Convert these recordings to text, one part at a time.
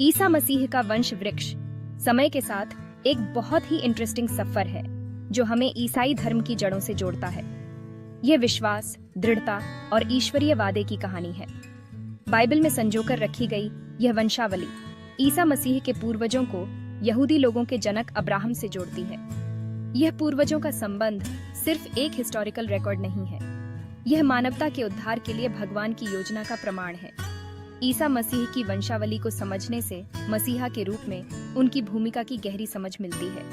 ईसा मसीह का वंश वृक्ष समय के साथ एक बहुत ही इंटरेस्टिंग सफर है जो हमें ईसाई धर्म की जड़ों से जोड़ता है। यह विश्वास, दृढ़ता और ईश्वरीय वादे की कहानी है। बाइबल में संजोकर रखी गई यह वंशावली ईसा मसीह के पूर्वजों को यहूदी लोगों के जनक अब्राहम से जोड़ती है। यह पूर्वजों का संबंध सिर्फ एक हिस्टोरिकल रिकॉर्ड नहीं है, यह मानवता के उद्धार के लिए भगवान की योजना का प्रमाण है। ईसा मसीह की वंशावली को समझने से मसीहा के रूप में उनकी भूमिका की गहरी समझ मिलती है।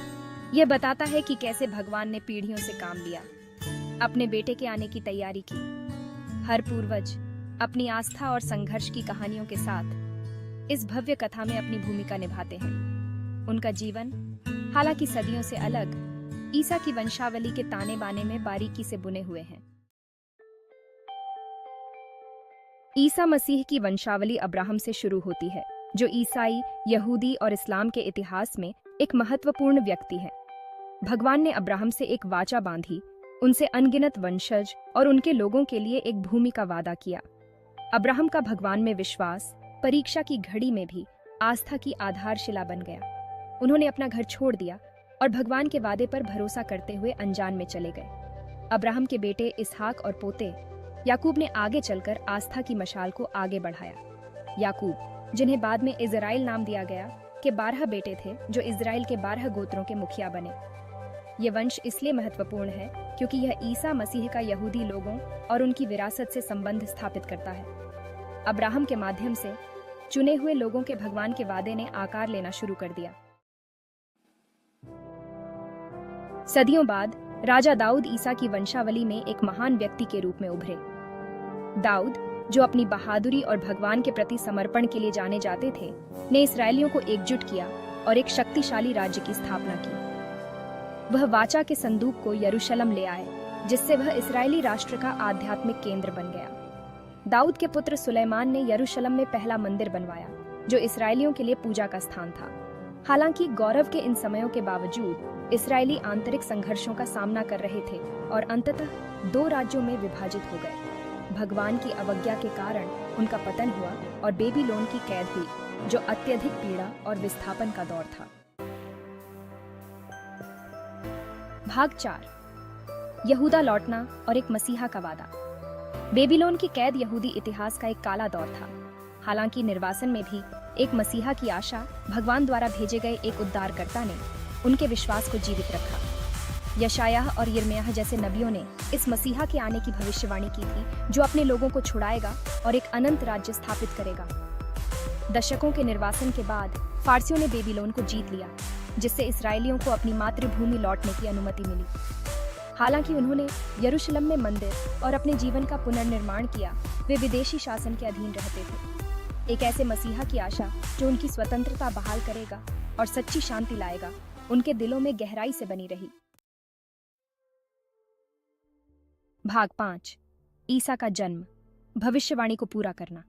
यह बताता है कि कैसे भगवान ने पीढ़ियों से काम लिया, अपने बेटे के आने की तैयारी की। हर पूर्वज अपनी आस्था और संघर्ष की कहानियों के साथ इस भव्य कथा में अपनी भूमिका निभाते हैं। उनका जीवन, हालांकि सदियों से अलग, ईसा की वंशावली के ताने बाने में बारीकी से बुने हुए हैं। ईसा मसीह की वंशावली अब्राहम से शुरू होती है, जो ईसाई, यहूदी और इस्लाम के इतिहास में एक महत्वपूर्ण व्यक्ति है। भगवान ने अब्राहम से एक वाचा बांधी, उनसे अनगिनत वंशज और उनके लोगों के लिए एक भूमि का वादा किया। अब्राहम का भगवान में विश्वास परीक्षा की घड़ी में भी आस्था की आधारशिला बन गया। उन्होंने अपना घर छोड़ दिया और भगवान के वादे पर भरोसा करते हुए अनजान में चले गए। अब्राहम के बेटे इसहाक और पोते याकूब ने आगे चलकर आस्था की मशाल को आगे बढ़ाया। याकूब, जिन्हें बाद में इजराइल नाम दिया गया, के 12 बेटे थे जो इजराइल के 12 गोत्रों के मुखिया बने। यह वंश इसलिए महत्वपूर्ण है क्योंकि यह ईसा मसीह का यहूदी लोगों और उनकी विरासत से संबंध स्थापित करता है। अब्राहम के माध्यम से चुने हुए लोगों के भगवान के वादे ने आकार लेना शुरू कर दिया। सदियों बाद राजा दाऊद ईसा की वंशावली में एक महान व्यक्ति के रूप में उभरे। दाऊद, जो अपनी बहादुरी और भगवान के प्रति समर्पण के लिए जाने जाते थे, ने इस्राएलियों को एकजुट किया और एक शक्तिशाली राज्य की स्थापना की। वह वाचा के संदूक को यरूशलेम ले आए, जिससे वह इस्राएली राष्ट्र का आध्यात्मिक केंद्र बन गया। दाऊद के पुत्र सुलेमान ने यरूशलेम में पहला मंदिर बनवाया, जो इस्राएलियों के लिए पूजा का स्थान था। हालांकि गौरव के इन समयों के बावजूद इस्राएली आंतरिक संघर्षों का सामना कर रहे थे और अंततः 2 राज्यों में विभाजित हो गए। भगवान की अवज्ञा के कारण उनका पतन हुआ और बेबीलोन की कैद हुई, जो अत्यधिक पीड़ा और विस्थापन का दौर था। भाग 4, यहूदा लौटना और एक मसीहा का वादा। बेबीलोन की कैद यहूदी इतिहास का एक काला दौर था। हालांकि निर्वासन में भी एक मसीहा की आशा, भगवान द्वारा भेजे गए एक उद्धारकर्ता ने उनके विश्वास को जीवित रखा। यशायाह और यिर्मयाह जैसे नबियों ने इस मसीहा के आने की भविष्यवाणी की थी, जो अपने लोगों को छुड़ाएगा और एक अनंत राज्य स्थापित करेगा। दशकों के निर्वासन के बाद फारसियों ने बेबीलोन को जीत लिया, जिससे इस्राएलियों को अपनी मातृभूमि लौटने की अनुमति मिली। हालांकि उन्होंने यरूशलेम में मंदिर और अपने जीवन का पुनर्निर्माण किया, वे विदेशी शासन के अधीन रहते थे। एक ऐसे मसीहा की आशा जो उनकी स्वतंत्रता बहाल करेगा और सच्ची शांति लाएगा, उनके दिलों में गहराई से बनी रही। भाग 5, ईसा का जन्म, भविष्यवाणी को पूरा करना।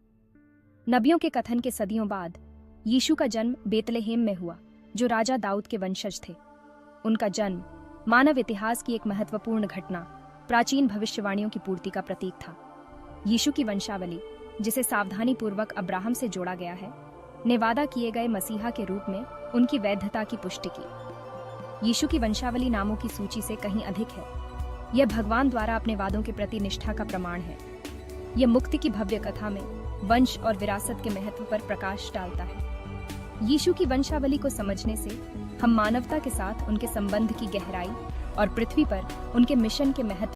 नबियों के कथन के सदियों बाद यीशु का जन्म बेतलेहेम में हुआ, जो राजा दाऊद के वंशज थे। उनका जन्म मानव इतिहास की एक महत्वपूर्ण घटना, प्राचीन भविष्यवाणियों की पूर्ति का प्रतीक था। यीशु की वंशावली, जिसे सावधानी पूर्वक अब्राहम से जोड़ा गया है, ने वादा किए गए मसीहा के रूप में उनकी वैधता की पुष्टि की। यीशु की वंशावली नामों की सूची से कहीं अधिक है। यह भगवान द्वारा अपने वादों के प्रति निष्ठा का प्रमाण है। यह मुक्ति की भव्य कथा में वंश और विरासत के महत्व पर प्रकाश डालता है। यीशु की वंशावली को समझने से हम मानवता के साथ उनके संबंध की गहराई और पृथ्वी पर उनके मिशन के महत्व